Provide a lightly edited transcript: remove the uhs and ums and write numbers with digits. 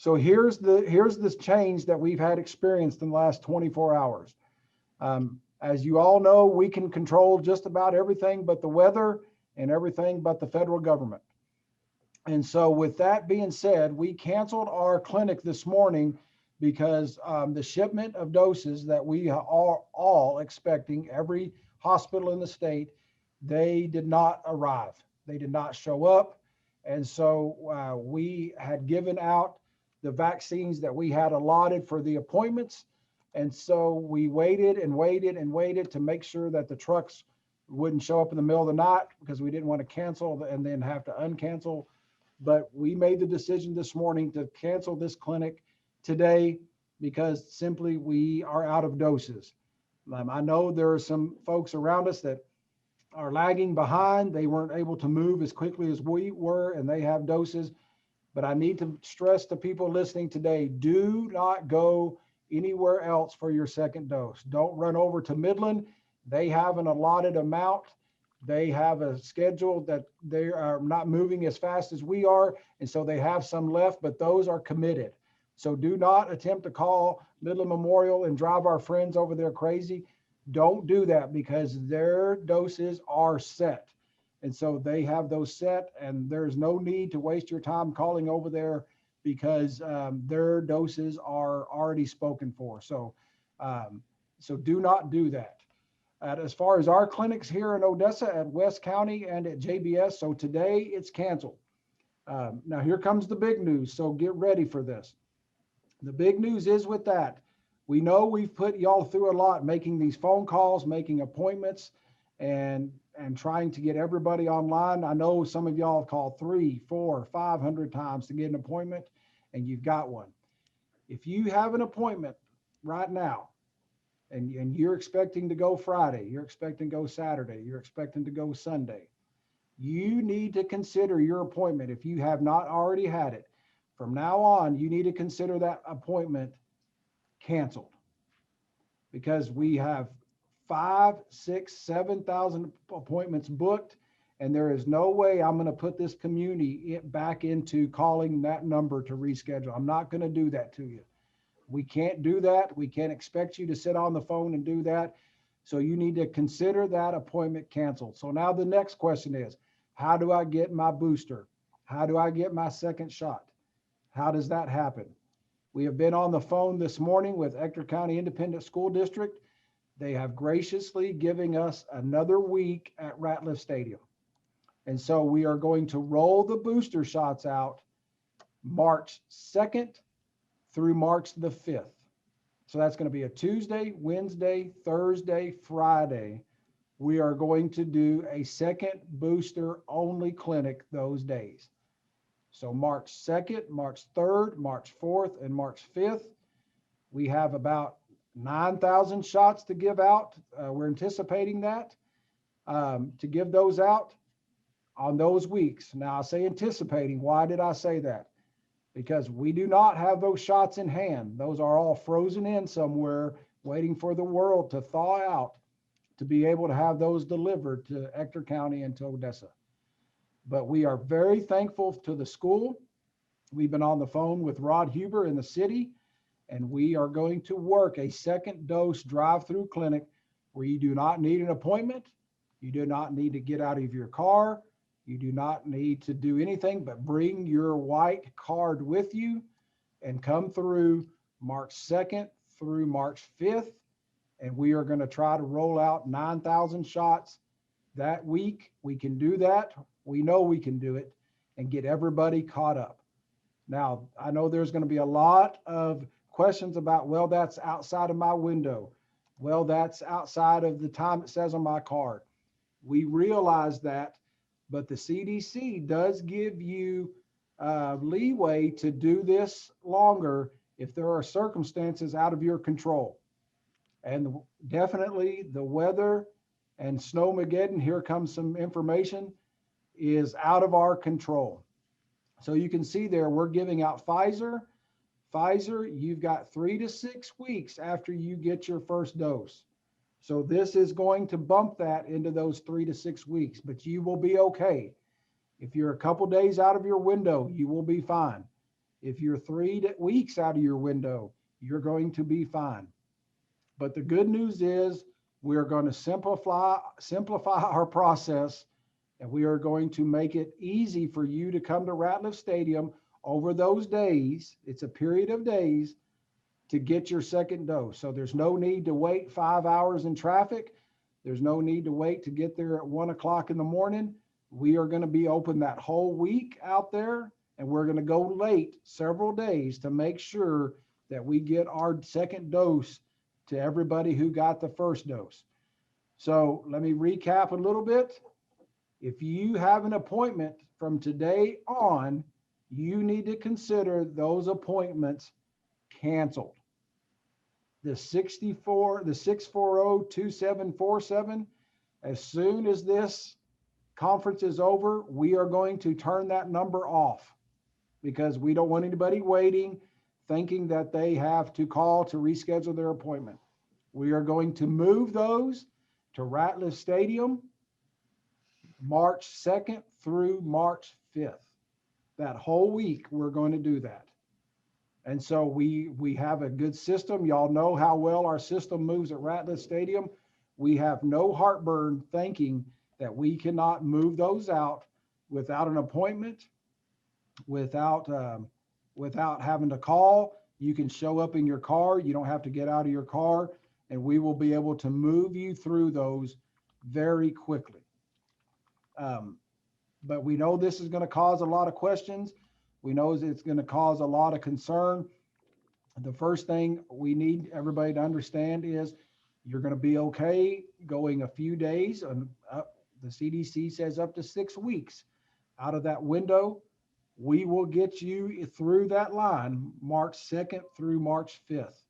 So here's this change that we've had experienced in the last 24 hours. As you all know, we can control just about everything but the weather and everything but the federal government. And so with that being said, we canceled our clinic this morning because the shipment of doses that we are all expecting, every hospital in the state, they did not arrive. They did not show up. And so we had given out the vaccines that we had allotted for the appointments. And so we waited and waited and waited to make sure that the trucks wouldn't show up in the middle of the night, because we didn't want to cancel and then have to uncancel. But we made the decision this morning to cancel this clinic today because simply we are out of doses. I know there are some folks around us that are lagging behind. They weren't able to move as quickly as we were, and they have doses. But I need to stress to people listening today, do not go anywhere else for your second dose. Don't run over to Midland. They have an allotted amount. They have a schedule that they are not moving as fast as we are. And so they have some left, but those are committed. So do not attempt to call Midland Memorial and drive our friends over there crazy. Don't do that, because their doses are set. And so they have those set, and there's no need to waste your time calling over there, because their doses are already spoken for. So, so do not do that. As far as our clinics here in Odessa at West County and at JBS, so today it's canceled. Now here comes the big news, so get ready for this. The big news is with that, we know we've put y'all through a lot, making these phone calls, making appointments, and trying to get everybody online. I know some of y'all have called 300, 400, 500 times to get an appointment, and you've got one. If you have an appointment right now, and you're expecting to go Friday, you're expecting to go Saturday, you're expecting to go Sunday, you need to consider your appointment. If you have not already had it, from now on, you need to consider that appointment canceled, because we have 5,000, 6,000, 7,000 appointments booked, and there is no way I'm going to put this community back into calling that number to reschedule. I'm not going to do that to you. We can't do that. We can't expect you to sit on the phone and do that. So you need to consider that appointment canceled. So now the next question is, how do I get my booster? How do I get my second shot? How does that happen? We have been on the phone this morning with Ector County Independent School District. They have graciously given us another week at Ratliff Stadium. And so we are going to roll the booster shots out March 2nd through March the 5th. So that's going to be a Tuesday, Wednesday, Thursday, Friday. We are going to do a second booster only clinic those days. So March 2nd, March 3rd, March 4th, and March 5th. We have about 9,000 shots to give out. We're anticipating that to give those out on those weeks. Now I say anticipating. Why did I say that? Because we do not have those shots in hand. Those are all frozen in somewhere, waiting for the world to thaw out to be able to have those delivered to Ector County and to Odessa. But we are very thankful to the school. We've been on the phone with Rod Huber in the city, and we are going to work a second dose drive-through clinic where you do not need an appointment. You do not need to get out of your car. You do not need to do anything but bring your white card with you and come through March 2nd through March 5th. And we are going to try to roll out 9,000 shots that week. We can do that. We know we can do it and get everybody caught up. Now, I know there's going to be a lot of questions about, well, that's outside of my window. Well, that's outside of the time it says on my card. We realize that. But the CDC does give you leeway to do this longer if there are circumstances out of your control. And definitely the weather and Snowmageddon, here comes some information, is out of our control. So you can see there, we're giving out Pfizer. Pfizer, you've got 3 to 6 weeks after you get your first dose. So this is going to bump that into those 3 to 6 weeks, but you will be okay. If you're a couple days out of your window, you will be fine. If you're 3 weeks out of your window, you're going to be fine. But the good news is we're going to simplify our process, and we are going to make it easy for you to come to Ratliff Stadium over those days. It's a period of days to get your second dose. So there's no need to wait 5 hours in traffic. There's no need to wait to get there at 1 o'clock in the morning. We are going to be open that whole week out there, and we're going to go late several days to make sure that we get our second dose to everybody who got the first dose. So let me recap a little bit. If you have an appointment from today on, you need to consider those appointments canceled. The 640-2747, as soon as this conference is over, we are going to turn that number off because we don't want anybody waiting, thinking that they have to call to reschedule their appointment. We are going to move those to Ratliff Stadium March 2nd through March 5th. That whole week, we're going to do that. And so we have a good system. Y'all know how well our system moves at Ratliff Stadium. We have no heartburn thinking that we cannot move those out without an appointment, without having to call. You can show up in your car. You don't have to get out of your car, and we will be able to move you through those very quickly. But we know this is going to cause a lot of questions. We know it's going to cause a lot of concern. The first thing we need everybody to understand is you're going to be okay going a few days, and the CDC says up to 6 weeks out of that window. We will get you through that line March 2nd through March 5th.